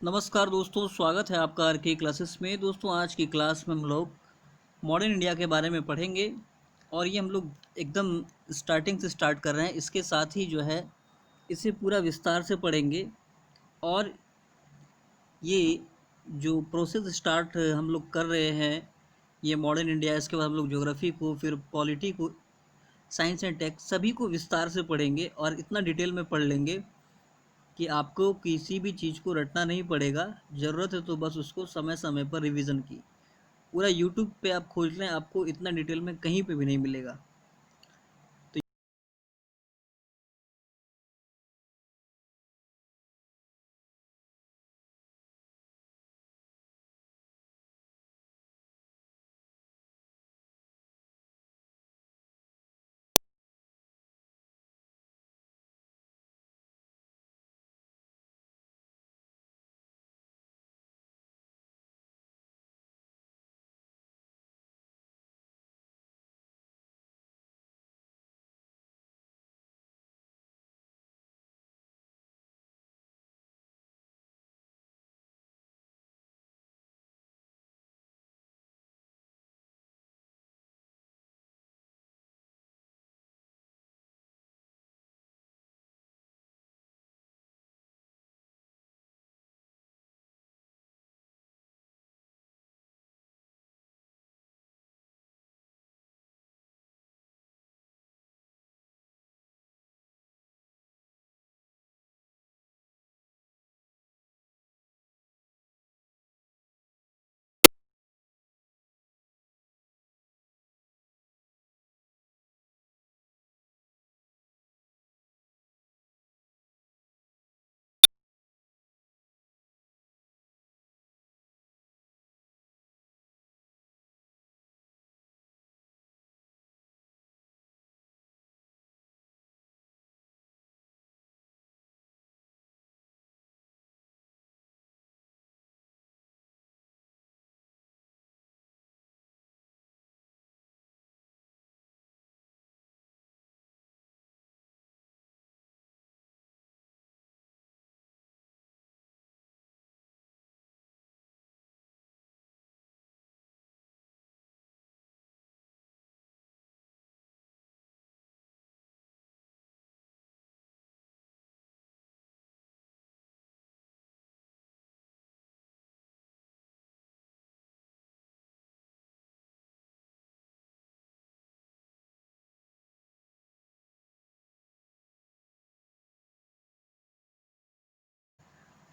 नमस्कार दोस्तों, स्वागत है आपका आर के क्लासेस में। दोस्तों, आज की क्लास में हम लोग मॉडर्न इंडिया के बारे में पढ़ेंगे और ये हम लोग एकदम स्टार्टिंग से स्टार्ट कर रहे हैं। इसके साथ ही जो है इसे पूरा विस्तार से पढ़ेंगे और ये जो प्रोसेस स्टार्ट हम लोग कर रहे हैं, ये मॉडर्न इंडिया, इसके बाद हम लोग ज्योग्राफी को, फिर पॉलिटी को, साइंस एंड टेक सभी को विस्तार से पढ़ेंगे और इतना डिटेल में पढ़ लेंगे कि आपको किसी भी चीज़ को रटना नहीं पड़ेगा। ज़रूरत है तो बस उसको समय समय पर रिवीजन की। पूरा यूट्यूब पे आप खोज लें, आपको इतना डिटेल में कहीं पे भी नहीं मिलेगा। तो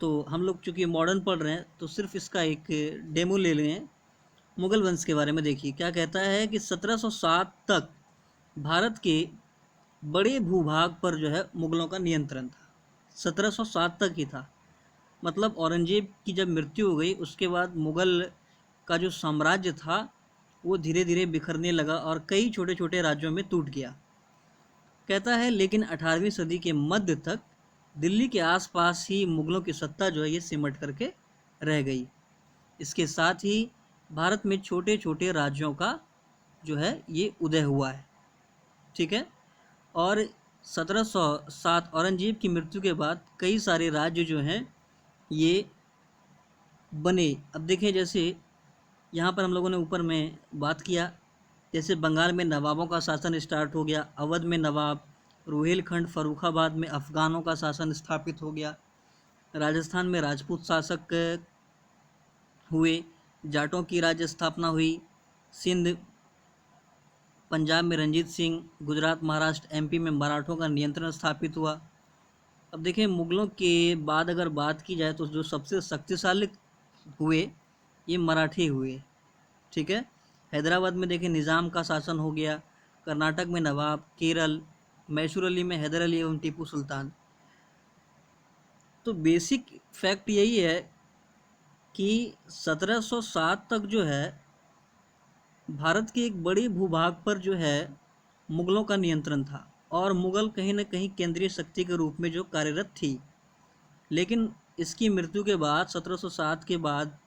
तो हम लोग चूँकि मॉडर्न पढ़ रहे हैं तो सिर्फ इसका एक डेमो ले लें। मुगल वंश के बारे में देखिए क्या कहता है कि 1707 तक भारत के बड़े भूभाग पर जो है मुगलों का नियंत्रण था। 1707 तक ही था। मतलब औरंगजेब की जब मृत्यु हो गई उसके बाद मुगल का जो साम्राज्य था वो धीरे धीरे बिखरने लगा और कई छोटे छोटे राज्यों में टूट गया। कहता है लेकिन 18वीं सदी के मध्य तक दिल्ली के आसपास ही मुगलों की सत्ता जो है ये सिमट करके रह गई। इसके साथ ही भारत में छोटे छोटे राज्यों का जो है ये उदय हुआ है। ठीक है। और 1707 औरंगजेब की मृत्यु के बाद कई सारे राज्य जो हैं ये बने। अब देखिए, जैसे यहाँ पर हम लोगों ने ऊपर में बात किया, जैसे बंगाल में नवाबों का शासन स्टार्ट हो गया, अवध में नवाब, रोहिलखंड फर्रुखाबाद में अफ़गानों का शासन स्थापित हो गया, राजस्थान में राजपूत शासक हुए, जाटों की राज्य स्थापना हुई, सिंध पंजाब में रंजीत सिंह, गुजरात महाराष्ट्र एमपी में मराठों का नियंत्रण स्थापित हुआ। अब देखिए, मुगलों के बाद अगर बात की जाए तो जो सबसे शक्तिशाली हुए ये मराठी हुए। ठीक है। हैदराबाद में देखिए निज़ाम का शासन हो गया, कर्नाटक में नवाब, केरल मैसूर अली में हैदर अली एवं टीपू सुल्तान। तो बेसिक फैक्ट यही है कि 1707 तक जो है भारत के एक बड़े भूभाग पर जो है मुगलों का नियंत्रण था और मुगल कहीं ना कहीं केंद्रीय शक्ति के रूप में जो कार्यरत थी। लेकिन इसकी मृत्यु के बाद 1707 के बाद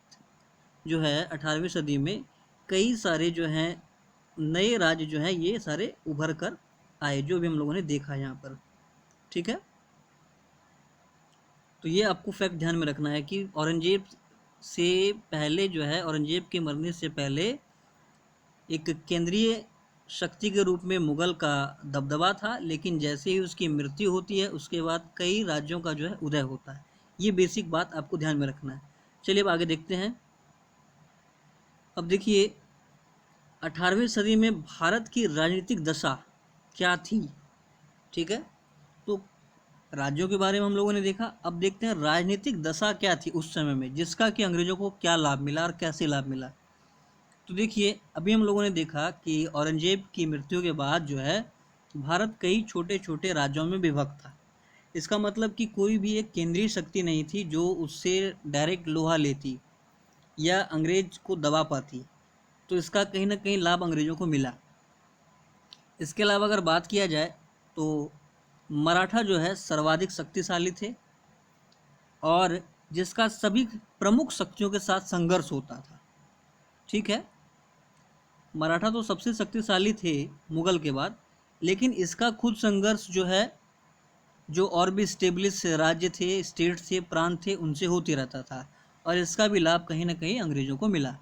जो है 18वीं सदी में कई सारे जो हैं नए राज्य जो हैं ये सारे उभर कर आए, जो भी हम लोगों ने देखा यहाँ पर। ठीक है। तो ये आपको फैक्ट ध्यान में रखना है कि औरंगजेब से पहले जो है, औरंगजेब के मरने से पहले एक केंद्रीय शक्ति के रूप में मुगल का दबदबा था, लेकिन जैसे ही उसकी मृत्यु होती है उसके बाद कई राज्यों का जो है उदय होता है। ये बेसिक बात आपको ध्यान में रखना है। चलिए अब आगे देखते हैं। अब देखिए 18वीं सदी में भारत की राजनीतिक दशा क्या थी। ठीक है, तो राज्यों के बारे में हम लोगों ने देखा। अब देखते हैं राजनीतिक दशा क्या थी उस समय में, जिसका कि अंग्रेजों को क्या लाभ मिला और कैसे लाभ मिला। तो देखिए अभी हम लोगों ने देखा कि औरंगजेब की मृत्यु के बाद जो है भारत कई छोटे छोटे राज्यों में विभक्त था। इसका मतलब कि कोई भी एक केंद्रीय शक्ति नहीं थी जो उससे डायरेक्ट लोहा लेती या अंग्रेज को दबा पाती। तो इसका कहीं ना कहीं लाभ अंग्रेजों को मिला। इसके अलावा अगर बात किया जाए तो मराठा जो है सर्वाधिक शक्तिशाली थे और जिसका सभी प्रमुख शक्तियों के साथ संघर्ष होता था। ठीक है, मराठा तो सबसे शक्तिशाली थे मुगल के बाद, लेकिन इसका खुद संघर्ष जो है, जो और भी स्टेब्लिश राज्य थे, स्टेट थे, प्रांत थे, उनसे होते रहता था और इसका भी लाभ कहीं ना कहीं अंग्रेजों को मिला।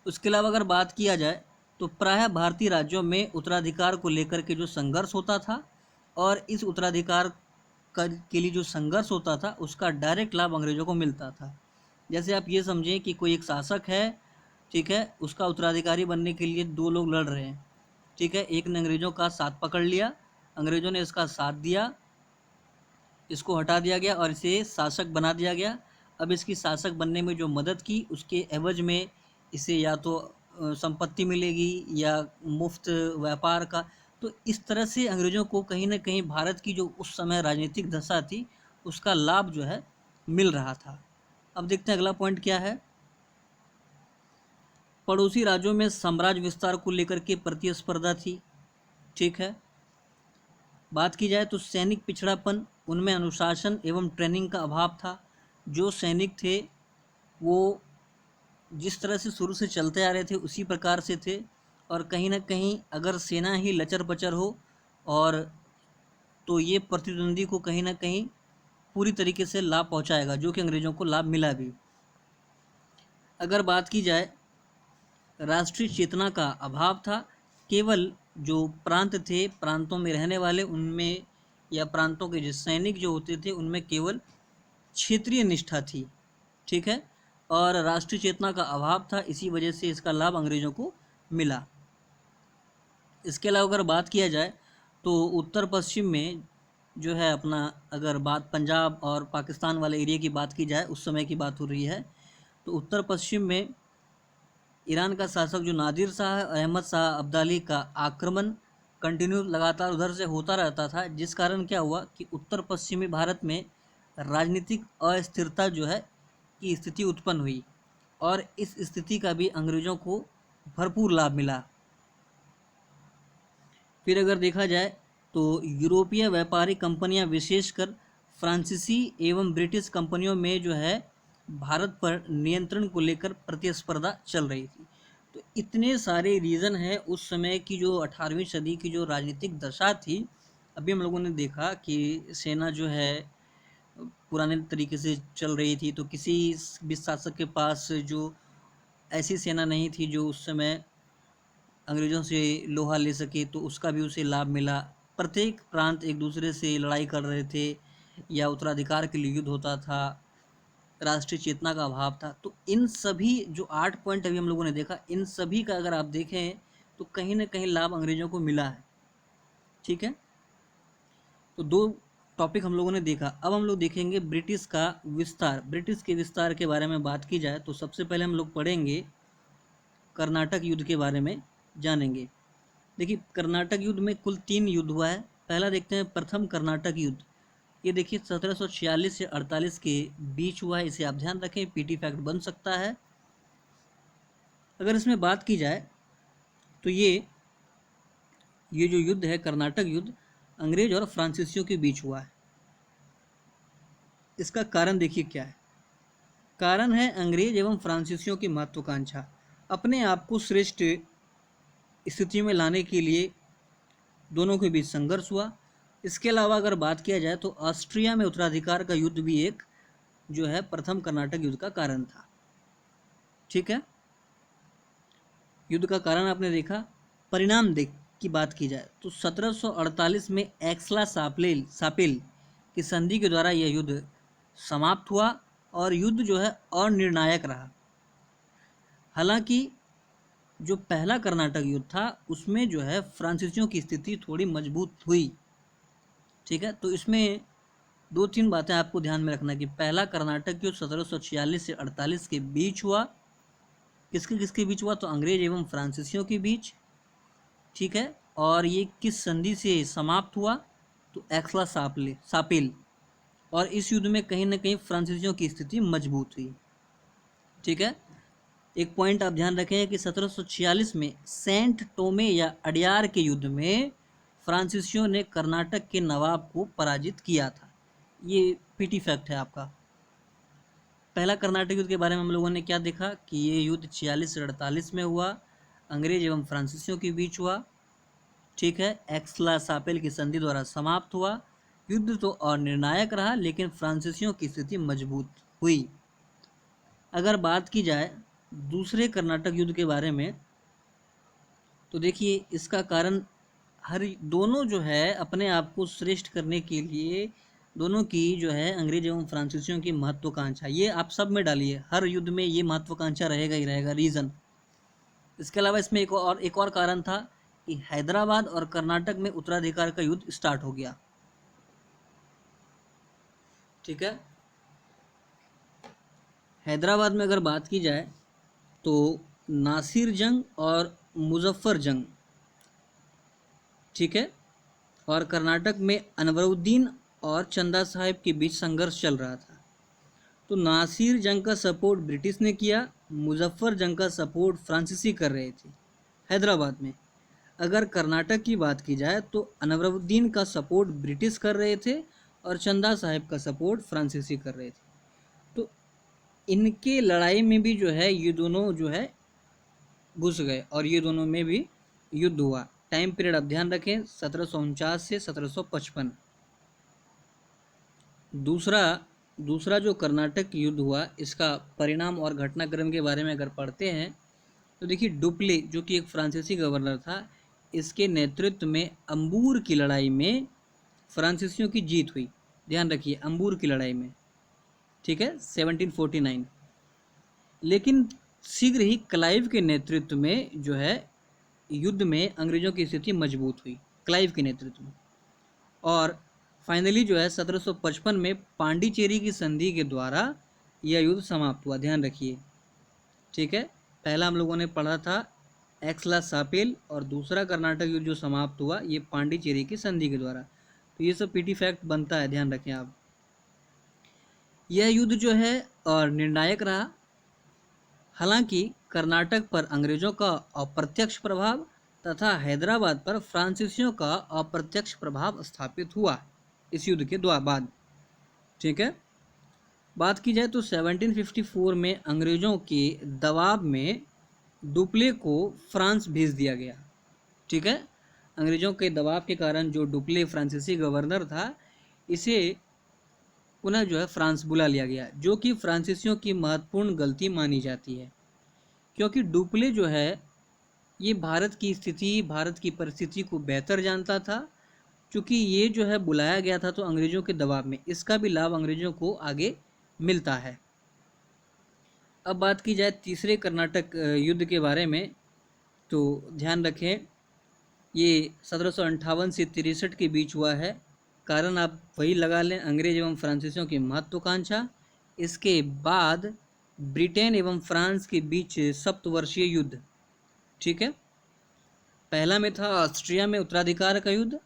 उसके अलावा अगर बात किया जाए तो प्रायः भारतीय राज्यों में उत्तराधिकार को लेकर के जो संघर्ष होता था और इस उत्तराधिकार के लिए जो संघर्ष होता था उसका डायरेक्ट लाभ अंग्रेजों को मिलता था। जैसे आप ये समझें कि कोई एक शासक है, ठीक है, उसका उत्तराधिकारी बनने के लिए दो लोग लड़ रहे हैं। ठीक है, एक ने अंग्रेजों का साथ पकड़ लिया, अंग्रेजों ने इसका साथ दिया, इसको हटा दिया गया और इसे शासक बना दिया गया। अब इसकी शासक बनने में जो मदद की उसके एवज में इसे या तो संपत्ति मिलेगी या मुफ्त व्यापार का। तो इस तरह से अंग्रेज़ों को कहीं ना कहीं भारत की जो उस समय राजनीतिक दशा थी उसका लाभ जो है मिल रहा था। अब देखते हैं अगला पॉइंट क्या है। पड़ोसी राज्यों में साम्राज्य विस्तार को लेकर के प्रतिस्पर्धा थी। ठीक है, बात की जाए तो सैनिक पिछड़ापन, उनमें अनुशासन एवं ट्रेनिंग का अभाव था। जो सैनिक थे वो जिस तरह से शुरू से चलते आ रहे थे उसी प्रकार से थे और कहीं ना कहीं अगर सेना ही लचर पचर हो और तो ये प्रतिद्वंदी को कहीं ना कहीं पूरी तरीके से लाभ पहुंचाएगा, जो कि अंग्रेज़ों को लाभ मिला भी। अगर बात की जाए राष्ट्रीय चेतना का अभाव था। केवल जो प्रांत थे, प्रांतों में रहने वाले, उनमें या प्रांतों के जो सैनिक जो होते थे उनमें केवल क्षेत्रीय निष्ठा थी। ठीक है, और राष्ट्रीय चेतना का अभाव था, इसी वजह से इसका लाभ अंग्रेजों को मिला। इसके अलावा अगर बात किया जाए तो उत्तर पश्चिम में जो है अपना, अगर बात पंजाब और पाकिस्तान वाले एरिया की बात की जाए, उस समय की बात हो रही है, तो उत्तर पश्चिम में ईरान का शासक जो नादिर शाह अहमद शाह अब्दाली का आक्रमण कंटिन्यू लगातार उधर से होता रहता था, जिस कारण क्या हुआ कि उत्तर पश्चिमी भारत में राजनीतिक अस्थिरता जो है की स्थिति उत्पन्न हुई और इस स्थिति का भी अंग्रेज़ों को भरपूर लाभ मिला। फिर अगर देखा जाए तो यूरोपीय व्यापारी कंपनियां, विशेषकर फ्रांसीसी एवं ब्रिटिश कंपनियों में जो है भारत पर नियंत्रण को लेकर प्रतिस्पर्धा चल रही थी। तो इतने सारे रीज़न हैं उस समय की जो 18वीं सदी की जो राजनीतिक दशा थी। अभी हम लोगों ने देखा कि सेना जो है पुराने तरीके से चल रही थी, तो किसी भी शासक के पास जो ऐसी सेना नहीं थी जो उस समय अंग्रेज़ों से लोहा ले सके, तो उसका भी उसे लाभ मिला। प्रत्येक प्रांत एक दूसरे से लड़ाई कर रहे थे या उत्तराधिकार के लिए युद्ध होता था, राष्ट्रीय चेतना का अभाव था। तो इन सभी जो 8 पॉइंट अभी हम लोगों ने देखा, इन सभी का अगर आप देखें तो कहीं ना कहीं लाभ अंग्रेज़ों को मिला है। ठीक है, तो 2 टॉपिक हम लोगों ने देखा। अब हम लोग देखेंगे ब्रिटिश का विस्तार। ब्रिटिश के विस्तार के बारे में बात की जाए तो सबसे पहले हम लोग पढ़ेंगे कर्नाटक युद्ध के बारे में जानेंगे। देखिए कर्नाटक युद्ध में कुल 3 युद्ध हुआ है। पहला देखते हैं प्रथम कर्नाटक युद्ध। ये देखिए 1746 से 48 के बीच हुआ है, इसे आप ध्यान रखें, पीटी फैक्ट बन सकता है। अगर इसमें बात की जाए तो ये जो युद्ध है कर्नाटक युद्ध, अंग्रेज और फ्रांसीसियों के बीच हुआ है। इसका कारण देखिए क्या है। कारण है अंग्रेज एवं फ्रांसीसियों की महत्वाकांक्षा। अपने आप को श्रेष्ठ स्थिति में लाने के लिए दोनों के बीच संघर्ष हुआ इसके अलावा अगर बात किया जाए तो ऑस्ट्रिया में उत्तराधिकार का युद्ध भी एक जो है प्रथम कर्नाटक युद्ध का कारण था। ठीक है, युद्ध का कारण आपने देखा। परिणाम देख की बात की जाए तो 1748 में एक्सला सापेल की संधि के द्वारा यह युद्ध समाप्त हुआ और युद्ध जो है अनिर्णायक रहा। हालांकि जो पहला कर्नाटक युद्ध था उसमें जो है फ्रांसीसियों की स्थिति थोड़ी मजबूत हुई। ठीक है, तो इसमें दो तीन बातें आपको ध्यान में रखना कि पहला कर्नाटक युद्ध 1746 से 48 के बीच हुआ। किसके किसके बीच हुआ? तो अंग्रेज एवं फ्रांसीसियों के बीच। ठीक है, और ये किस संधि से समाप्त हुआ? तो एक्सला सापेल। और इस युद्ध में कहीं ना कहीं फ्रांसीसियों की स्थिति मजबूत हुई। ठीक है, एक पॉइंट आप ध्यान रखें कि 1746 में सेंट टोमे या अडियार के युद्ध में फ्रांसीसियों ने कर्नाटक के नवाब को पराजित किया था। ये पीटी फैक्ट है आपका। पहला कर्नाटक युद्ध के बारे में हम लोगों ने क्या देखा कि ये युद्ध 46 से 48 में हुआ, अंग्रेज एवं फ्रांसीसियों के बीच हुआ। ठीक है, एक्सला सापेल की संधि द्वारा समाप्त हुआ। युद्ध तो अनिर्णायक रहा लेकिन फ्रांसीसियों की स्थिति मजबूत हुई। अगर बात की जाए दूसरे कर्नाटक युद्ध के बारे में तो देखिए इसका कारण हर दोनों जो है अपने आप को श्रेष्ठ करने के लिए दोनों की जो है अंग्रेज एवं फ्रांसीसियों की महत्वाकांक्षा, ये आप सब में डालिए, हर युद्ध में ये महत्वाकांक्षा रहेगा ही रहेगा रीज़न। इसके अलावा इसमें एक और कारण था कि हैदराबाद और कर्नाटक में उत्तराधिकार का युद्ध स्टार्ट हो गया। ठीक है, हैदराबाद में अगर बात की जाए तो नासिर जंग और मुजफ्फर जंग। ठीक है, और कर्नाटक में अनवरुद्दीन और चंदा साहिब के बीच संघर्ष चल रहा था। तो नासिर जंग का सपोर्ट ब्रिटिश ने किया, मुजफ्फर जंग का सपोर्ट फ्रांसीसी कर रहे थे हैदराबाद में। अगर कर्नाटक की बात की जाए तो अनवरुद्दीन का सपोर्ट ब्रिटिश कर रहे थे और चंदा साहिब का सपोर्ट फ्रांसीसी कर रहे थे। तो इनके लड़ाई में भी जो है ये दोनों जो है घुस गए और ये दोनों में भी युद्ध हुआ। टाइम पीरियड आप ध्यान रखें 1749 से 1755। दूसरा जो कर्नाटक युद्ध हुआ इसका परिणाम और घटनाक्रम के बारे में अगर पढ़ते हैं तो देखिए डुप्ले जो कि एक फ्रांसीसी गवर्नर था, इसके नेतृत्व में अंबूर की लड़ाई में फ्रांसीसियों की जीत हुई। ध्यान रखिए अंबूर की लड़ाई में। ठीक है, 1749। लेकिन शीघ्र ही क्लाइव के नेतृत्व में जो है युद्ध में अंग्रेजों की स्थिति मजबूत हुई, क्लाइव के नेतृत्व में। और फाइनली जो है 1755 में पांडिचेरी की संधि के द्वारा यह युद्ध समाप्त हुआ। ध्यान रखिए। ठीक है, पहला हम लोगों ने पढ़ा था एक्सला सापेल और दूसरा कर्नाटक युद्ध जो समाप्त हुआ ये पांडिचेरी की संधि के द्वारा। तो ये सब पीटी फैक्ट बनता है, ध्यान रखें आप। यह युद्ध जो है और निर्णायक रहा। हालांकि कर्नाटक पर अंग्रेजों का अप्रत्यक्ष प्रभाव तथा हैदराबाद पर फ्रांसीसियों का अप्रत्यक्ष प्रभाव स्थापित हुआ इस युद्ध के बाद। ठीक है, बात की जाए तो 1754 में अंग्रेजों के दबाव में डुप्ले को फ्रांस भेज दिया गया। ठीक है, अंग्रेजों के दबाव के कारण जो डुप्ले फ्रांसीसी गवर्नर था इसे पुनः जो है फ्रांस बुला लिया गया, जो कि फ्रांसीसियों की महत्वपूर्ण गलती मानी जाती है। क्योंकि डुप्ले जो है ये भारत की स्थिति, भारत की परिस्थिति को बेहतर जानता था। चूँकि ये जो है बुलाया गया था तो अंग्रेजों के दबाव में, इसका भी लाभ अंग्रेजों को आगे मिलता है। अब बात की जाए तीसरे कर्नाटक युद्ध के बारे में तो ध्यान रखें ये 1758 से 63 के बीच हुआ है। कारण आप वही लगा लें, अंग्रेज एवं फ्रांसीसियों की महत्वाकांक्षा। इसके बाद ब्रिटेन एवं फ्रांस के बीच सप्तवर्षीय युद्ध। ठीक है, पहला में था ऑस्ट्रिया में उत्तराधिकार का युद्ध।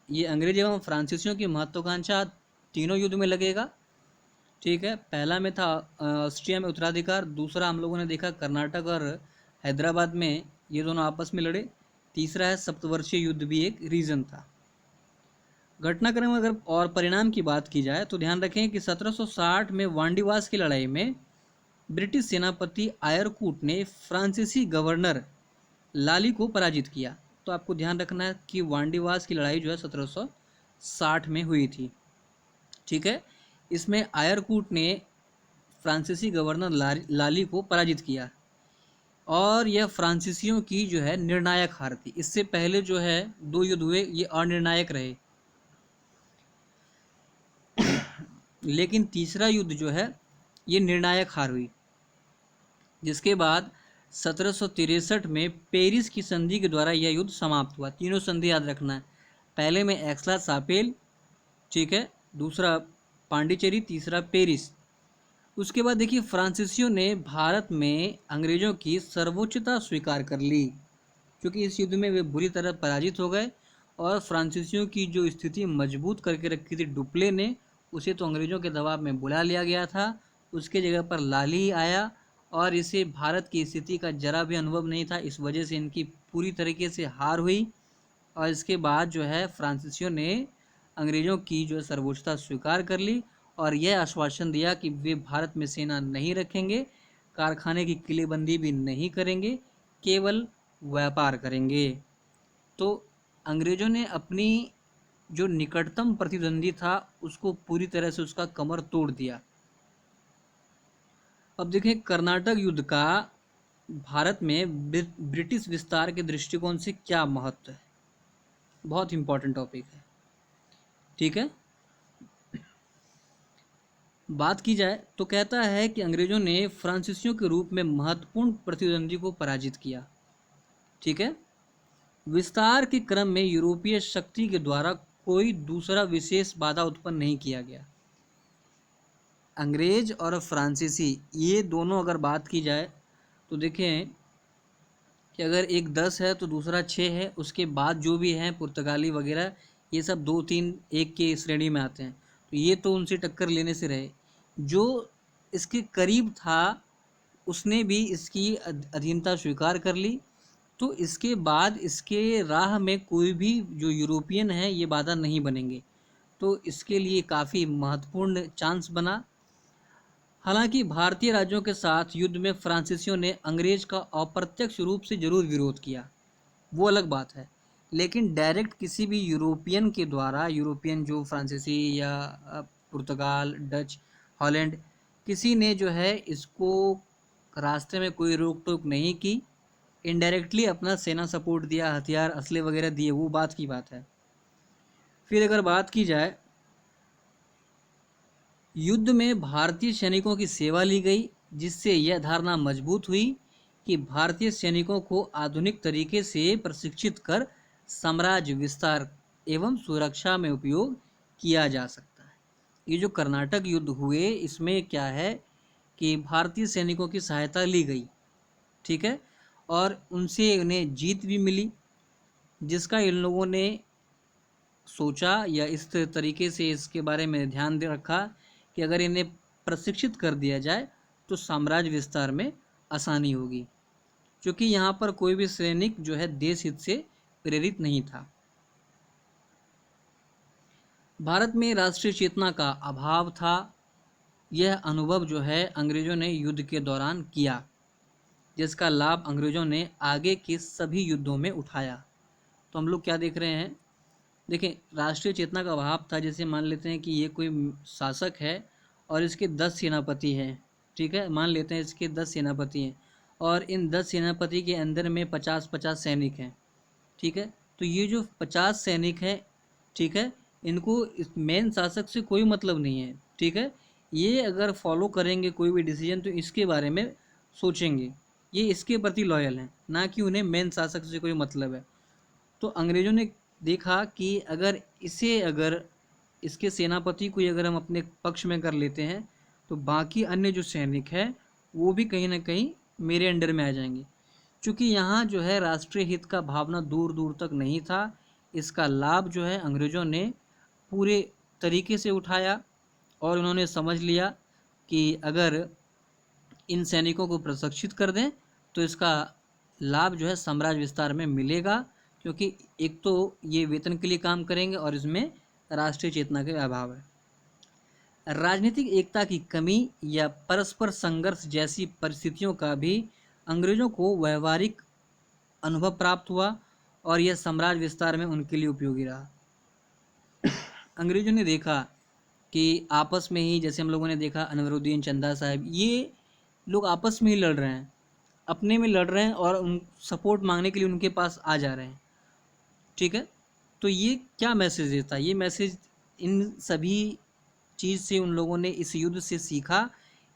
ये अंग्रेज एवं फ्रांसीसियों की महत्वाकांक्षा तीनों युद्ध में लगेगा। ठीक है, पहला में था ऑस्ट्रिया में उत्तराधिकार, दूसरा हम लोगों ने देखा कर्नाटक और हैदराबाद में ये दोनों आपस में लड़े, तीसरा है सप्तवर्षीय युद्ध भी एक रीज़न था। घटनाक्रम अगर और परिणाम की बात की जाए तो ध्यान रखें कि 1760 में वांडीवास की लड़ाई में ब्रिटिश सेनापति आयरकूट ने फ्रांसीसी गवर्नर लाली को पराजित किया। तो आपको ध्यान रखना है कि वांडीवास की लड़ाई जो है 1760 में हुई थी। ठीक है, इसमें आयरकूट ने फ्रांसीसी गवर्नर लाली को पराजित किया और यह फ्रांसीसियों की जो है निर्णायक हार थी। इससे पहले जो है 2 युद्ध हुए, ये अनिर्णायक रहे, लेकिन तीसरा युद्ध जो है ये निर्णायक हार हुई, जिसके बाद 1763 में पेरिस की संधि के द्वारा यह युद्ध समाप्त हुआ। तीनों संधि याद रखना है, पहले में एक्सला सापेल, ठीक है, दूसरा पांडिचेरी, तीसरा पेरिस। उसके बाद देखिए फ्रांसीसियों ने भारत में अंग्रेजों की सर्वोच्चता स्वीकार कर ली, क्योंकि इस युद्ध में वे बुरी तरह पराजित हो गए और फ्रांसीसियों की जो स्थिति मजबूत करके रखी थी डुप्ले ने, उसे तो अंग्रेजों के दबाव में बुला लिया गया था। उसके जगह पर लाली आया और इसे भारत की स्थिति का जरा भी अनुभव नहीं था, इस वजह से इनकी पूरी तरीके से हार हुई और इसके बाद जो है फ्रांसीसियों ने अंग्रेजों की जो सर्वोच्चता स्वीकार कर ली और यह आश्वासन दिया कि वे भारत में सेना नहीं रखेंगे, कारखाने की किलेबंदी भी नहीं करेंगे, केवल व्यापार करेंगे। तो अंग्रेजों ने अपनी जो निकटतम प्रतिद्वंदी था उसको पूरी तरह से उसका कमर तोड़ दिया। अब देखें कर्नाटक युद्ध का भारत में ब्रिटिश विस्तार के दृष्टिकोण से क्या महत्व है, बहुत इंपॉर्टेंट टॉपिक है। ठीक है, बात की जाए तो कहता है कि अंग्रेजों ने फ्रांसीसियों के रूप में महत्वपूर्ण प्रतिद्वंदी को पराजित किया। ठीक है, विस्तार के क्रम में यूरोपीय शक्ति के द्वारा कोई दूसरा विशेष बाधा उत्पन्न नहीं किया गया। अंग्रेज और फ्रांसीसी ये दोनों अगर बात की जाए तो देखें कि अगर एक 10 है तो दूसरा 6 है, उसके बाद जो भी हैं पुर्तगाली वगैरह ये सब 2 3 1 के श्रेणी में आते हैं, तो ये तो उनसे टक्कर लेने से रहे। जो इसके करीब था उसने भी इसकी अधीनता स्वीकार कर ली, तो इसके बाद इसके राह में कोई भी जो यूरोपियन है ये बाधा नहीं बनेंगे, तो इसके लिए काफ़ी महत्वपूर्ण चांस बना। हालांकि भारतीय राज्यों के साथ युद्ध में फ्रांसीसियों ने अंग्रेज का अप्रत्यक्ष रूप से जरूर विरोध किया, वो अलग बात है, लेकिन डायरेक्ट किसी भी यूरोपियन के द्वारा, यूरोपियन जो फ्रांसीसी या पुर्तगाल, डच, हॉलैंड, किसी ने जो है इसको रास्ते में कोई रोक टोक नहीं की, इनडायरेक्टली अपना सेना सपोर्ट दिया, हथियार असले वगैरह दिए, वो बात की बात है। फिर अगर बात की जाए युद्ध में भारतीय सैनिकों की सेवा ली गई, जिससे यह धारणा मजबूत हुई कि भारतीय सैनिकों को आधुनिक तरीके से प्रशिक्षित कर साम्राज्य विस्तार एवं सुरक्षा में उपयोग किया जा सकता है। ये जो कर्नाटक युद्ध हुए इसमें क्या है कि भारतीय सैनिकों की सहायता ली गई, ठीक है, और उनसे उन्हें जीत भी मिली, जिसका इन लोगों ने सोचा या इस तरीके से इसके बारे में ध्यान दे रखा कि अगर इन्हें प्रशिक्षित कर दिया जाए तो साम्राज्य विस्तार में आसानी होगी, क्योंकि यहाँ पर कोई भी सैनिक जो है देश हित से प्रेरित नहीं था। भारत में राष्ट्रीय चेतना का अभाव था, यह अनुभव जो है अंग्रेजों ने युद्ध के दौरान किया, जिसका लाभ अंग्रेजों ने आगे के सभी युद्धों में उठाया। तो हम लोग क्या देख रहे हैं, देखें राष्ट्रीय चेतना का अभाव था। जैसे मान लेते हैं कि ये कोई शासक है और इसके 10 सेनापति हैं, ठीक है, मान लेते हैं इसके 10 सेनापति हैं और इन 10 सेनापति के अंदर में 50-50 सैनिक हैं, ठीक है, तो ये जो 50 सैनिक हैं, ठीक है, इनको इस मेन शासक से कोई मतलब नहीं है, ठीक है, ये अगर फॉलो करेंगे कोई भी डिसीजन तो इसके बारे में सोचेंगे, ये इसके प्रति लॉयल हैं, ना कि उन्हें मेन शासक से कोई मतलब है। तो अंग्रेजों ने देखा कि अगर इसके सेनापति को अगर हम अपने पक्ष में कर लेते हैं तो बाकी अन्य जो सैनिक हैं वो भी कहीं ना कहीं मेरे अंडर में आ जाएंगे, क्योंकि यहाँ जो है राष्ट्रीय हित का भावना दूर दूर तक नहीं था। इसका लाभ जो है अंग्रेज़ों ने पूरे तरीके से उठाया और उन्होंने समझ लिया कि अगर इन सैनिकों को प्रशिक्षित कर दें तो इसका लाभ जो है साम्राज्य विस्तार में मिलेगा, क्योंकि एक तो ये वेतन के लिए काम करेंगे और इसमें राष्ट्रीय चेतना के अभाव है। राजनीतिक एकता की कमी या परस्पर संघर्ष जैसी परिस्थितियों का भी अंग्रेजों को व्यवहारिक अनुभव प्राप्त हुआ और यह साम्राज्य विस्तार में उनके लिए उपयोगी रहा। अंग्रेज़ों ने देखा कि आपस में ही, जैसे हम लोगों ने देखा अनवरुद्दीन चंदा साहब, ये लोग आपस में ही लड़ रहे हैं, अपने में लड़ रहे हैं और उन सपोर्ट मांगने के लिए उनके पास आ जा रहे हैं। ठीक है, तो ये क्या मैसेज देता है? ये मैसेज इन सभी चीज़ से उन लोगों ने इस युद्ध से सीखा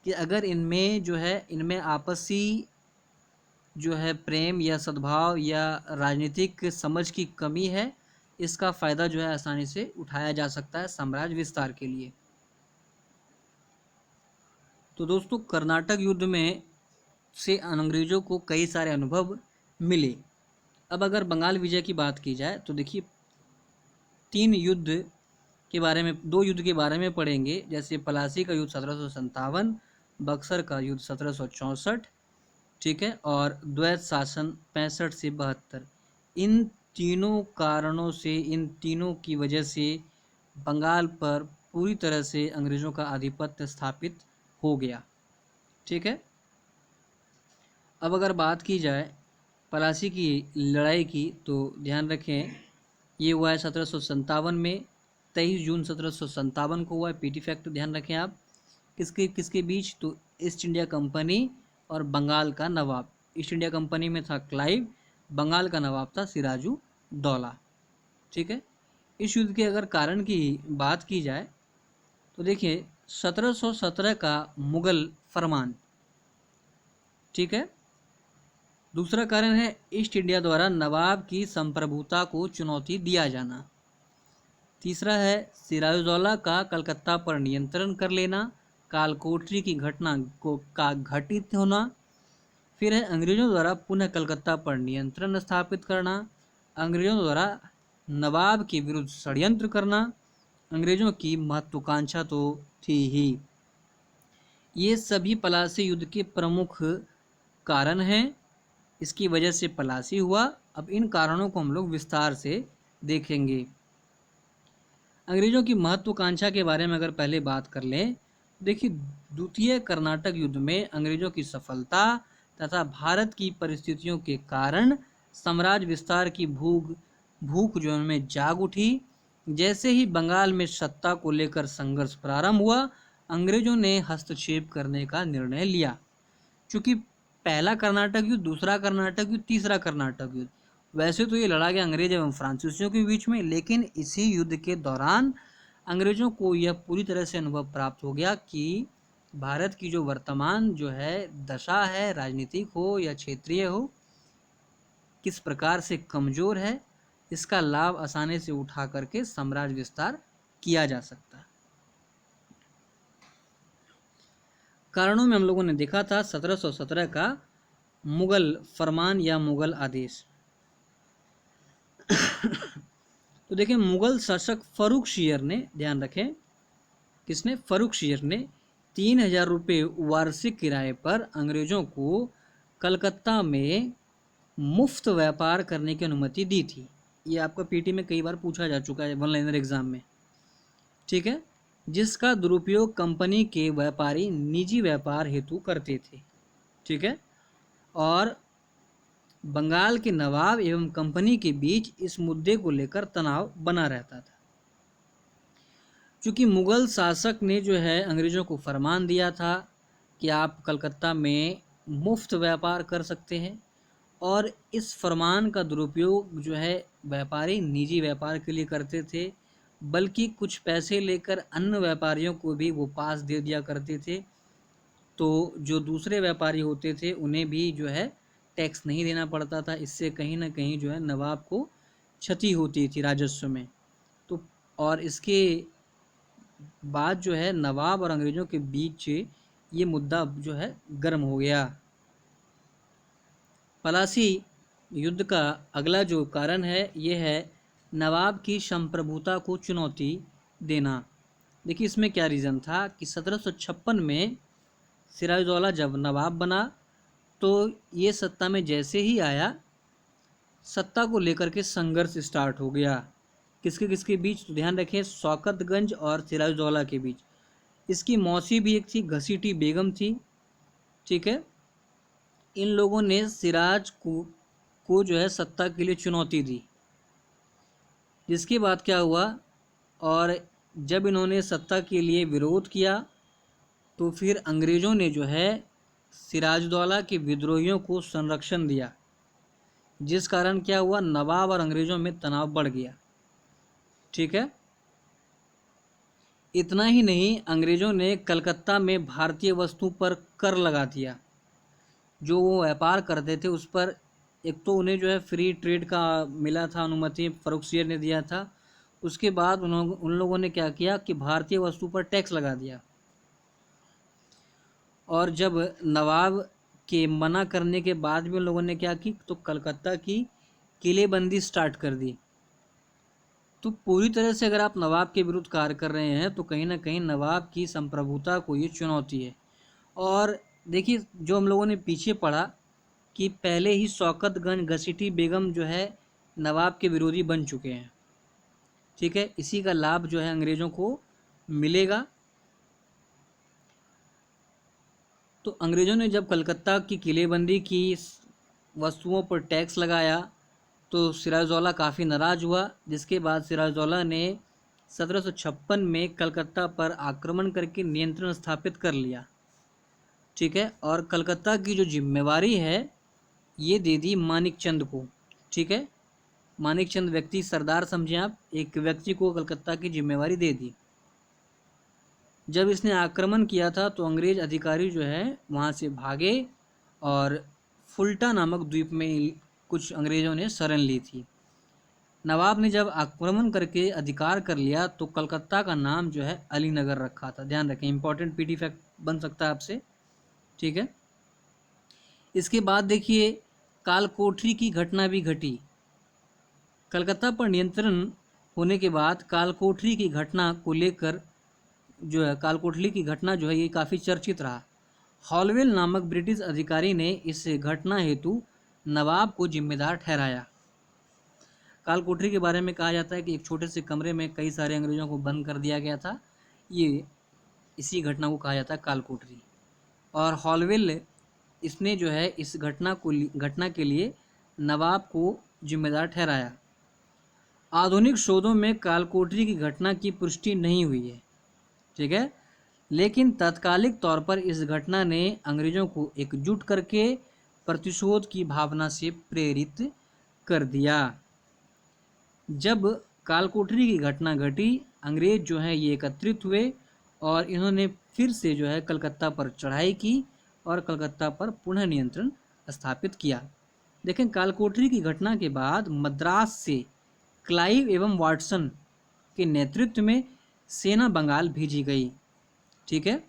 कि अगर इनमें जो है, इनमें आपसी जो है प्रेम या सद्भाव या राजनीतिक समझ की कमी है, इसका फ़ायदा जो है आसानी से उठाया जा सकता है साम्राज्य विस्तार के लिए। तो दोस्तों, कर्नाटक युद्ध में से अंग्रेज़ों को कई सारे अनुभव मिले। अब अगर बंगाल विजय की बात की जाए तो देखिए, तीन युद्ध के बारे में, दो युद्ध के बारे में पढ़ेंगे, जैसे पलासी का युद्ध 1757, बक्सर का युद्ध 1764, ठीक है, और द्वैत शासन 65 से 72। इन तीनों कारणों से, इन तीनों की वजह से बंगाल पर पूरी तरह से अंग्रेज़ों का आधिपत्य स्थापित हो गया। ठीक है, अब अगर बात की जाए पलासी की लड़ाई की, तो ध्यान रखें ये हुआ है 1757 में, 23 जून 1757 को हुआ है। पीटी फैक्ट ध्यान रखें आप, किसके किसके बीच? तो ईस्ट इंडिया कंपनी और बंगाल का नवाब। ईस्ट इंडिया कंपनी में था क्लाइव, बंगाल का नवाब था सिराजू दौला। ठीक है, इस युद्ध के अगर कारण की बात की जाए तो देखिए 1717 का मुगल फरमान। ठीक है, दूसरा कारण है ईस्ट इंडिया द्वारा नवाब की संप्रभुता को चुनौती दिया जाना। तीसरा है सिराजुद्दौला का कलकत्ता पर नियंत्रण कर लेना, कालकोठरी की घटना को का घटित होना। फिर है अंग्रेजों द्वारा पुनः कलकत्ता पर नियंत्रण स्थापित करना, अंग्रेजों द्वारा नवाब के विरुद्ध षड्यंत्र करना। अंग्रेजों की महत्वाकांक्षा तो थी ही। ये सभी पलासी युद्ध के प्रमुख कारण हैं, इसकी वजह से पलासी हुआ। अब इन कारणों को हम लोग विस्तार से देखेंगे। अंग्रेजों की महत्वाकांक्षा के बारे में अगर पहले बात कर लें, देखिए द्वितीय कर्नाटक युद्ध में अंग्रेजों की सफलता तथा भारत की परिस्थितियों के कारण साम्राज्य विस्तार की भूख जो उनमें जाग उठी। जैसे ही बंगाल में सत्ता को लेकर संघर्ष प्रारंभ हुआ, अंग्रेजों ने हस्तक्षेप करने का निर्णय लिया। चूँकि पहला कर्नाटक युद्ध, दूसरा कर्नाटक युद्ध, तीसरा कर्नाटक युद्ध, वैसे तो ये लड़ा गया अंग्रेज एवं फ्रांसीसियों के बीच में, लेकिन इसी युद्ध के दौरान अंग्रेजों को यह पूरी तरह से अनुभव प्राप्त हो गया कि भारत की जो वर्तमान जो है दशा है, राजनीतिक हो या क्षेत्रीय हो, किस प्रकार से कमज़ोर है। इसका लाभ आसानी से उठा करके साम्राज्य विस्तार किया जा सकता है। कारणों में हम लोगों ने देखा था 1717 का मुगल फरमान या मुगल आदेश। तो देखिए, मुगल शासक फर्रुखशियर ने, ध्यान रखें किसने? फर्रुखशियर ने 3000 रुपये वार्षिक किराए पर अंग्रेजों को कलकत्ता में मुफ्त व्यापार करने की अनुमति दी थी। ये आपका पीटी में कई बार पूछा जा चुका है, वन लाइनर एग्जाम में। ठीक है, जिसका दुरुपयोग कंपनी के व्यापारी निजी व्यापार हेतु करते थे। ठीक है, और बंगाल के नवाब एवं कंपनी के बीच इस मुद्दे को लेकर तनाव बना रहता था। चूँकि मुगल शासक ने जो है अंग्रेज़ों को फरमान दिया था कि आप कलकत्ता में मुफ्त व्यापार कर सकते हैं, और इस फरमान का दुरुपयोग जो है व्यापारी निजी व्यापार के लिए करते थे, बल्कि कुछ पैसे लेकर अन्य व्यापारियों को भी वो पास दे दिया करते थे। तो जो दूसरे व्यापारी होते थे उन्हें भी जो है टैक्स नहीं देना पड़ता था। इससे कहीं ना कहीं जो है नवाब को क्षति होती थी राजस्व में। तो और इसके बाद जो है नवाब और अंग्रेज़ों के बीच ये मुद्दा जो है गर्म हो गया। पलासी युद्ध का अगला जो कारण है ये है नवाब की संप्रभुता को चुनौती देना। देखिए इसमें क्या रीज़न था कि 1756 में सिराजुद्दौला जब नवाब बना तो ये सत्ता में जैसे ही आया, सत्ता को लेकर के संघर्ष स्टार्ट हो गया। किसके किसके बीच? तो ध्यान रखें, शौकतगंज और सिराजुद्दौला के बीच। इसकी मौसी भी एक थी, घसीटी बेगम थी। ठीक है, इन लोगों ने सिराज को जो है सत्ता के लिए चुनौती दी। जिसके बाद क्या हुआ, और जब इन्होंने सत्ता के लिए विरोध किया तो फिर अंग्रेज़ों ने जो है सिराजदौला के विद्रोहियों को संरक्षण दिया, जिस कारण क्या हुआ, नवाब और अंग्रेज़ों में तनाव बढ़ गया। ठीक है। इतना ही नहीं, अंग्रेज़ों ने कलकत्ता में भारतीय वस्तु पर कर लगा दिया। जो वो व्यापार करते थे उस पर एक तो उन्हें जो है फ्री ट्रेड का मिला था, अनुमति फ़र्रुखसियर ने दिया था। उसके बाद उन लोगों ने क्या किया कि भारतीय वस्तु पर टैक्स लगा दिया। और जब नवाब के मना करने के बाद भी उन लोगों ने क्या की, तो कलकत्ता की किलेबंदी स्टार्ट कर दी। तो पूरी तरह से अगर आप नवाब के विरुद्ध कार्य कर रहे हैं तो कहीं ना कहीं नवाब की संप्रभुता को ये चुनौती है। और देखिए, जो हम लोगों ने पीछे पढ़ा कि पहले ही शौकतगंज घसीटी बेगम जो है नवाब के विरोधी बन चुके हैं। ठीक है, इसी का लाभ जो है अंग्रेज़ों को मिलेगा। तो अंग्रेज़ों ने जब कलकत्ता की किलेबंदी की, वस्तुओं पर टैक्स लगाया, तो सिराजदौला काफ़ी नाराज़ हुआ, जिसके बाद सिराजदौला ने 1756 में कलकत्ता पर आक्रमण करके नियंत्रण स्थापित कर लिया। ठीक है, और कलकत्ता की जो जिम्मेवारी है ये दे दी मानिकचंद को। ठीक है, मानिकचंद व्यक्ति, सरदार समझें आप, एक व्यक्ति को कलकत्ता की जिम्मेवारी दे दी। जब इसने आक्रमण किया था तो अंग्रेज अधिकारी जो है वहाँ से भागे और फुल्टा नामक द्वीप में कुछ अंग्रेज़ों ने शरण ली थी। नवाब ने जब आक्रमण करके अधिकार कर लिया तो कलकत्ता का नाम जो है अलीनगर रखा था। ध्यान रखें, इंपॉर्टेंट पीटी फैक्ट बन सकता है आपसे। ठीक है, इसके बाद देखिए कालकोठरी की घटना भी घटी। कलकत्ता पर नियंत्रण होने के बाद कालकोठरी की घटना को लेकर जो है, कालकोठरी की घटना जो है ये काफ़ी चर्चित रहा। हॉलवेल नामक ब्रिटिश अधिकारी ने इस घटना हेतु नवाब को जिम्मेदार ठहराया। कालकोठरी के बारे में कहा जाता है कि एक छोटे से कमरे में कई सारे अंग्रेज़ों को बंद कर दिया गया था। ये इसी घटना को कहा जाता है कालकोठरी। और हॉलवेल इसने जो है इस घटना के लिए नवाब को जिम्मेदार ठहराया। आधुनिक शोधों में कालकोठरी की घटना की पुष्टि नहीं हुई है। ठीक है, लेकिन तात्कालिक तौर पर इस घटना ने अंग्रेज़ों को एकजुट करके प्रतिशोध की भावना से प्रेरित कर दिया। जब कालकोठरी की घटना घटी, अंग्रेज जो हैं ये एकत्रित हुए और इन्होंने फिर से जो है कलकत्ता पर चढ़ाई की और कलकत्ता पर पुनः नियंत्रण स्थापित किया। देखें, कालकोठरी की घटना के बाद मद्रास से क्लाइव एवं वाटसन के नेतृत्व में सेना बंगाल भेजी गई। ठीक है,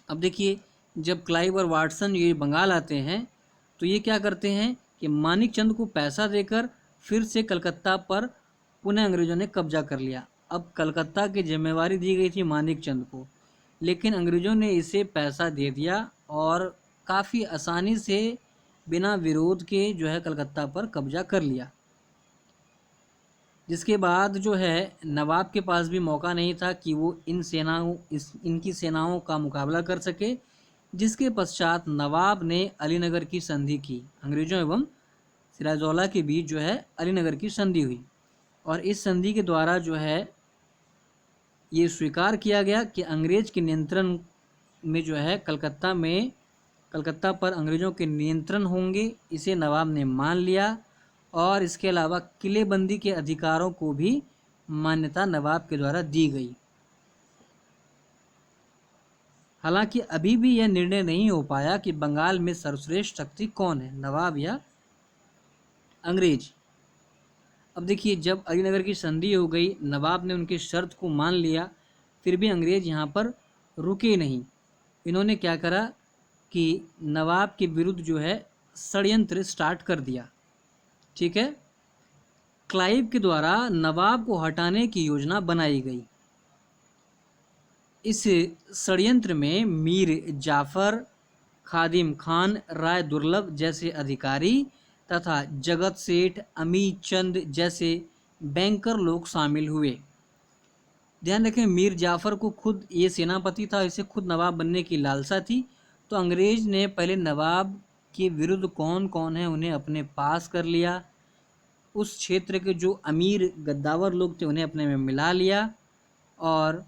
अब देखिए, जब क्लाइव और वाटसन ये बंगाल आते हैं तो ये क्या करते हैं कि मानिकचंद को पैसा देकर फिर से कलकत्ता पर पुनः अंग्रेज़ों ने कब्जा कर लिया। अब कलकत्ता की जिम्मेवारी दी गई थी मानिकचंद को, लेकिन अंग्रेज़ों ने इसे पैसा दे दिया और काफ़ी आसानी से बिना विरोध के जो है कलकत्ता पर कब्जा कर लिया। जिसके बाद जो है नवाब के पास भी मौका नहीं था कि वो इनकी सेनाओं का मुकाबला कर सके, जिसके पश्चात नवाब ने अलीनगर की संधि की। अंग्रेज़ों एवं सिराजदौला के बीच जो है अलीनगर की संधि हुई और इस संधि के द्वारा जो है ये स्वीकार किया गया कि अंग्रेज के नियंत्रण में जो है कलकत्ता पर अंग्रेज़ों के नियंत्रण होंगे। इसे नवाब ने मान लिया और इसके अलावा किलेबंदी के अधिकारों को भी मान्यता नवाब के द्वारा दी गई। हालांकि अभी भी यह निर्णय नहीं हो पाया कि बंगाल में सर्वश्रेष्ठ शक्ति कौन है, नवाब या अंग्रेज। अब देखिए, जब अलीनगर की संधि हो गई, नवाब ने उनकी शर्त को मान लिया, फिर भी अंग्रेज यहाँ पर रुके नहीं। इन्होंने क्या करा कि नवाब के विरुद्ध जो है षड्यंत्र स्टार्ट कर दिया। ठीक है, क्लाइव के द्वारा नवाब को हटाने की योजना बनाई गई। इस षड्यंत्र में मीर जाफर, खादिम खान, राय दुर्लभ जैसे अधिकारी तथा जगत सेठ, अमीर चंद जैसे बैंकर लोग शामिल हुए। ध्यान रखें, मीर जाफर को खुद ये सेनापति था, इसे खुद नवाब बनने की लालसा थी। तो अंग्रेज ने पहले नवाब के विरुद्ध कौन कौन है उन्हें अपने पास कर लिया। उस क्षेत्र के जो अमीर गद्दावर लोग थे उन्हें अपने में मिला लिया और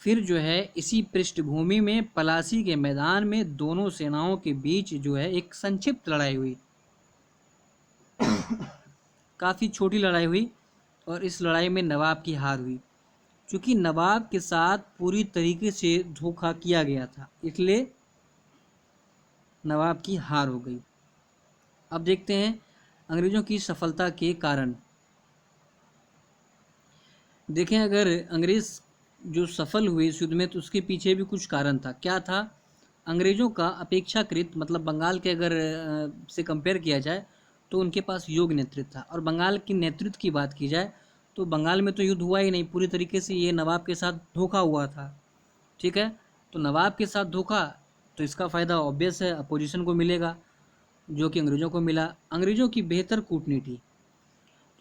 फिर जो है इसी पृष्ठभूमि में पलासी के मैदान में दोनों सेनाओं के बीच जो है एक संक्षिप्त लड़ाई हुई, काफ़ी छोटी लड़ाई हुई, और इस लड़ाई में नवाब की हार हुई। क्योंकि नवाब के साथ पूरी तरीके से धोखा किया गया था, इसलिए नवाब की हार हो गई। अब देखते हैं अंग्रेज़ों की सफलता के कारण। देखें, अगर अंग्रेज़ जो सफल हुए इस युद्ध में तो उसके पीछे भी कुछ कारण था। क्या था? अंग्रेज़ों का अपेक्षाकृत, मतलब बंगाल के अगर से कंपेयर किया जाए तो उनके पास योग्य नेतृत्व था। और बंगाल की नेतृत्व की बात की जाए तो बंगाल में तो युद्ध हुआ ही नहीं, पूरी तरीके से ये नवाब के साथ धोखा हुआ था। ठीक है, तो नवाब के साथ धोखा, तो इसका फ़ायदा ऑब्वियस है अपोजिशन को मिलेगा, जो कि अंग्रेज़ों को मिला। अंग्रेज़ों की बेहतर कूटनीति,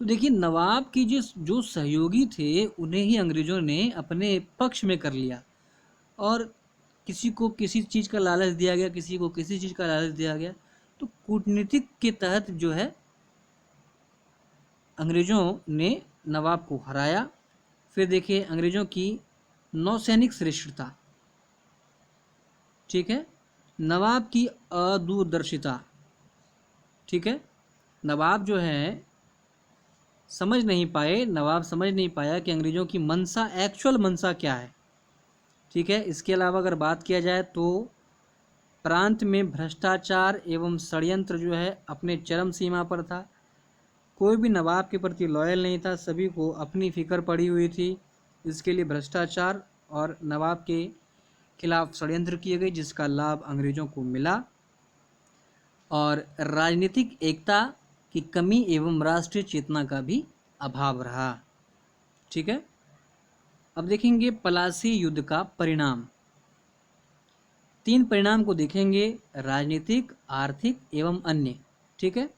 तो देखिए नवाब की जिस जो सहयोगी थे उन्हें ही अंग्रेज़ों ने अपने पक्ष में कर लिया, और किसी को किसी चीज़ का लालच दिया गया, किसी को किसी चीज़ का लालच दिया गया। तो कूटनीतिक के तहत जो है अंग्रेज़ों ने नवाब को हराया। फिर देखिए अंग्रेज़ों की नौसैनिक श्रेष्ठता, ठीक है, नवाब की अदूरदर्शिता, ठीक है, नवाब जो है नवाब समझ नहीं पाया कि अंग्रेज़ों की मंशा, एक्चुअल मंशा क्या है। ठीक है, इसके अलावा अगर बात किया जाए तो प्रांत में भ्रष्टाचार एवं षड्यंत्र जो है अपने चरम सीमा पर था। कोई भी नवाब के प्रति लॉयल नहीं था, सभी को अपनी फिक्र पड़ी हुई थी। इसके लिए भ्रष्टाचार और नवाब के खिलाफ षड्यंत्र किए गए, जिसका लाभ अंग्रेज़ों को मिला। और राजनीतिक एकता की कमी एवं राष्ट्रीय चेतना का भी अभाव रहा। ठीक है, अब देखेंगे पलासी युद्ध का परिणाम। 3 परिणाम को देखेंगे, राजनीतिक, आर्थिक एवं अन्य। ठीक है,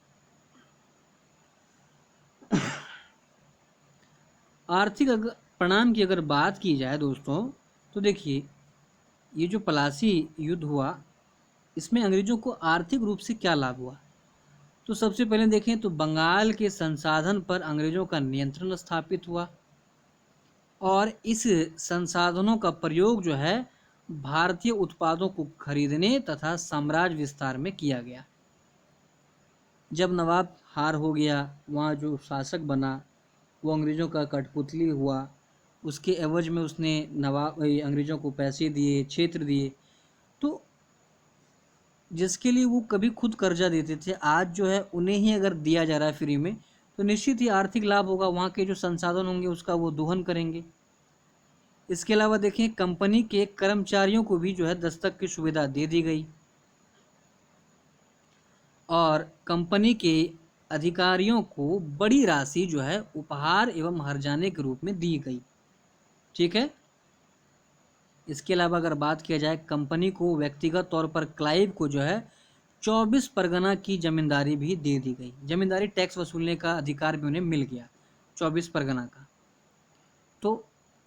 आर्थिक परिणाम की अगर बात की जाए दोस्तों, तो देखिए ये जो पलासी युद्ध हुआ इसमें अंग्रेज़ों को आर्थिक रूप से क्या लाभ हुआ। तो सबसे पहले देखें तो बंगाल के संसाधन पर अंग्रेज़ों का नियंत्रण स्थापित हुआ, और इस संसाधनों का प्रयोग जो है भारतीय उत्पादों को खरीदने तथा साम्राज्य विस्तार में किया गया। जब नवाब हार हो गया, वहाँ जो शासक बना वो अंग्रेज़ों का कठपुतली हुआ, उसके एवज में उसने अंग्रेज़ों को पैसे दिए, क्षेत्र दिए, तो जिसके लिए वो कभी खुद कर्जा देते थे, आज जो है उन्हें ही अगर दिया जा रहा है फ्री में, तो निश्चित ही आर्थिक लाभ होगा, वहाँ के जो संसाधन होंगे उसका वो दोहन करेंगे। इसके अलावा देखें कंपनी के कर्मचारियों को भी जो है दस्तक की सुविधा दे दी गई, और कंपनी के अधिकारियों को बड़ी राशि जो है उपहार एवं हर्जाने के रूप में दी गई। ठीक है, इसके अलावा अगर बात किया जाए कंपनी को व्यक्तिगत तौर पर क्लाइव को जो है 24 परगना की जमींदारी भी दे दी गई। जमींदारी टैक्स वसूलने का अधिकार भी उन्हें मिल गया 24 परगना का। तो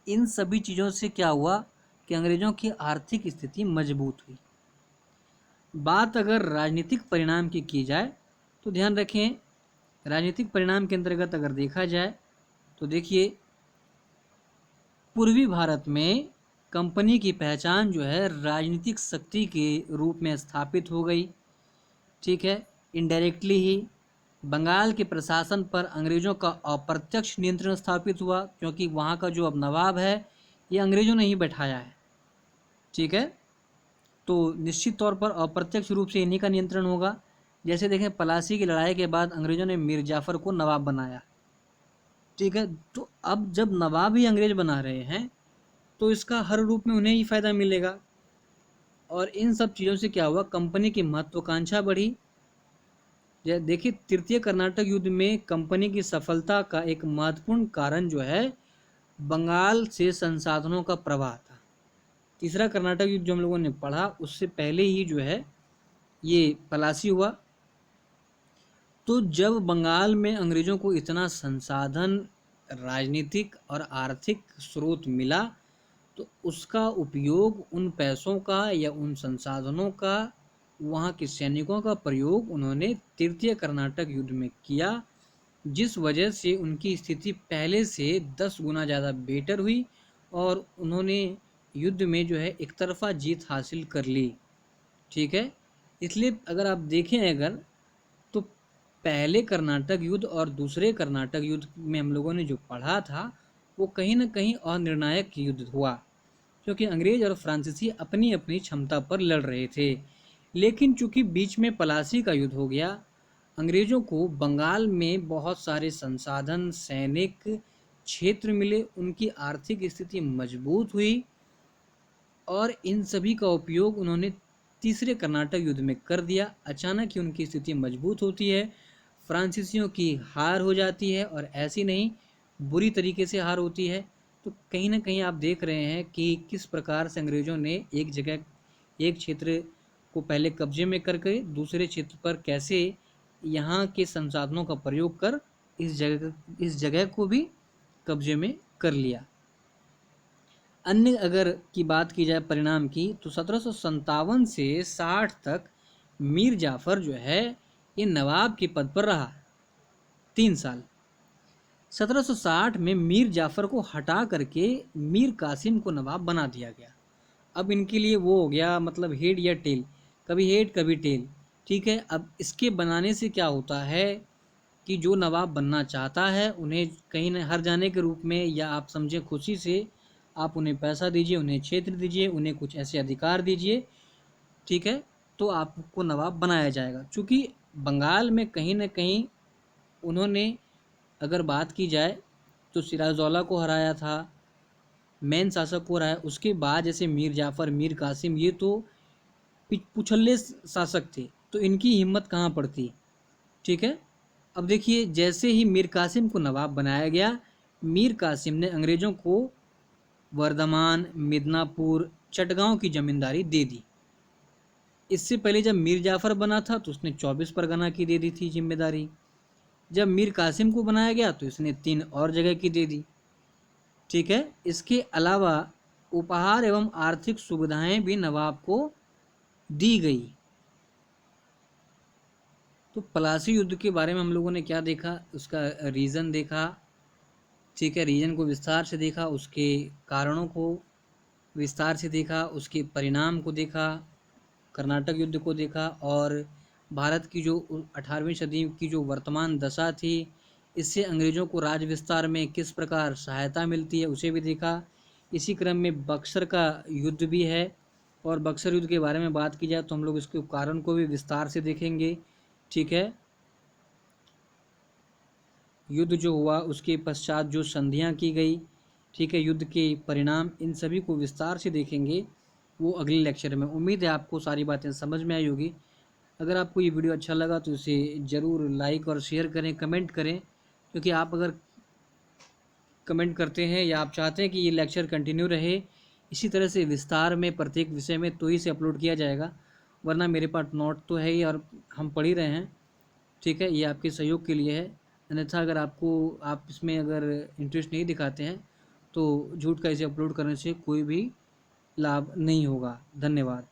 इन सभी चीज़ों से क्या हुआ कि अंग्रेज़ों की आर्थिक स्थिति मजबूत हुई। बात अगर राजनीतिक परिणाम की जाए तो ध्यान रखें, राजनीतिक परिणाम के अंतर्गत अगर देखा जाए तो देखिए पूर्वी भारत में कंपनी की पहचान जो है राजनीतिक शक्ति के रूप में स्थापित हो गई। ठीक है, इनडायरेक्टली ही बंगाल के प्रशासन पर अंग्रेज़ों का अप्रत्यक्ष नियंत्रण स्थापित हुआ, क्योंकि वहाँ का जो अब नवाब है ये अंग्रेज़ों ने ही बैठाया है। ठीक है, तो निश्चित तौर पर अप्रत्यक्ष रूप से इन्हीं का नियंत्रण होगा। जैसे देखें पलासी की लड़ाई के बाद अंग्रेज़ों ने मीर जाफ़र को नवाब बनाया। ठीक है, तो अब जब नवाब ही अंग्रेज़ बना रहे हैं तो इसका हर रूप में उन्हें ही फ़ायदा मिलेगा। और इन सब चीज़ों से क्या हुआ, कंपनी की महत्वाकांक्षा बढ़ी। देखिए तृतीय कर्नाटक युद्ध में कंपनी की सफलता का एक महत्वपूर्ण कारण जो है बंगाल से संसाधनों का प्रवाह था। तीसरा कर्नाटक युद्ध जो हम लोगों ने पढ़ा उससे पहले ही जो है ये पलासी हुआ। तो जब बंगाल में अंग्रेज़ों को इतना संसाधन, राजनीतिक और आर्थिक स्रोत मिला, तो उसका उपयोग उन पैसों का या उन संसाधनों का, वहाँ के सैनिकों का प्रयोग उन्होंने तृतीय कर्नाटक युद्ध में किया, जिस वजह से उनकी स्थिति पहले से 10 गुना ज़्यादा बेटर हुई और उन्होंने युद्ध में जो है एक तरफा जीत हासिल कर ली। ठीक है, इसलिए अगर आप देखें अगर, तो पहले कर्नाटक युद्ध और दूसरे कर्नाटक युद्ध में हम लोगों ने जो पढ़ा था वो कहीं ना कहीं अनिर्णायक युद्ध हुआ, क्योंकि अंग्रेज और फ्रांसीसी अपनी अपनी क्षमता पर लड़ रहे थे। लेकिन चूंकि बीच में पलासी का युद्ध हो गया, अंग्रेजों को बंगाल में बहुत सारे संसाधन, सैनिक क्षेत्र मिले, उनकी आर्थिक स्थिति मजबूत हुई और इन सभी का उपयोग उन्होंने तीसरे कर्नाटक युद्ध में कर दिया। अचानक ही उनकी स्थिति मजबूत होती है, फ्रांसीसियों की हार हो जाती है, और ऐसी नहीं, बुरी तरीके से हार होती है। तो कहीं ना कहीं आप देख रहे हैं कि किस प्रकार से अंग्रेज़ों ने एक जगह, एक क्षेत्र को पहले कब्जे में करके दूसरे क्षेत्र पर कैसे यहाँ के संसाधनों का प्रयोग कर इस जगह को भी कब्जे में कर लिया। अन्य अगर की बात की जाए परिणाम की, तो 1757 से 60 तक मीर जाफ़र जो है ये नवाब के पद पर रहा 3 साल। 1760 में मीर जाफ़र को हटा करके मीर कासिम को नवाब बना दिया गया। अब इनके लिए वो हो गया, मतलब हेड या टेल, कभी हेड कभी टेल। ठीक है, अब इसके बनाने से क्या होता है कि जो नवाब बनना चाहता है उन्हें कहीं न हर जाने के रूप में, या आप समझें खुशी से, आप उन्हें पैसा दीजिए, उन्हें क्षेत्र दीजिए, उन्हें कुछ ऐसे अधिकार दीजिए, ठीक है, तो आपको नवाब बनाया जाएगा। चूँकि बंगाल में कहीं न कहीं उन्होंने, अगर बात की जाए तो सिराजदौला को हराया था, मेन शासक को हराया, उसके बाद जैसे मीर जाफ़र, मीर कासिम, ये तो पुछल्ले शासक थे, तो इनकी हिम्मत कहाँ पड़ती। ठीक है, अब देखिए जैसे ही मीर कासिम को नवाब बनाया गया, मीर कासिम ने अंग्रेज़ों को वर्धमान, मिदनापुर, चटगांव की जमींदारी दे दी। इससे पहले जब मीर जाफ़र बना था तो उसने 24 परगना की दे दी थी जिम्मेदारी। जब मीर कासिम को बनाया गया तो इसने 3 और जगह की दे दी। ठीक है, इसके अलावा उपहार एवं आर्थिक सुविधाएं भी नवाब को दी गई। तो पलासी युद्ध के बारे में हम लोगों ने क्या देखा, उसका रीज़न देखा। ठीक है, रीजन को विस्तार से देखा, उसके कारणों को विस्तार से देखा, उसके परिणाम को देखा, कर्नाटक युद्ध को देखा, और भारत की जो 18वीं सदी की जो वर्तमान दशा थी, इससे अंग्रेज़ों को राज विस्तार में किस प्रकार सहायता मिलती है उसे भी देखा। इसी क्रम में बक्सर का युद्ध भी है, और बक्सर युद्ध के बारे में बात की जाए तो हम लोग इसके कारण को भी विस्तार से देखेंगे। ठीक है, युद्ध जो हुआ उसके पश्चात जो संधियां की गई, ठीक है, युद्ध के परिणाम, इन सभी को विस्तार से देखेंगे वो अगले लेक्चर में। उम्मीद है आपको सारी बातें समझ में आई होगी। अगर आपको ये वीडियो अच्छा लगा तो इसे ज़रूर लाइक और शेयर करें, कमेंट करें, क्योंकि आप अगर कमेंट करते हैं या आप चाहते हैं कि ये लेक्चर कंटिन्यू रहे इसी तरह से विस्तार में प्रत्येक विषय में, तो ही से अपलोड किया जाएगा, वरना मेरे पास नोट तो है ही और हम पढ़ ही रहे हैं। ठीक है, ये आपके सहयोग के लिए है। अन्यथा अगर आप इसमें अगर इंटरेस्ट नहीं दिखाते हैं तो झूठ का इसे अपलोड करने से कोई भी लाभ नहीं होगा। धन्यवाद।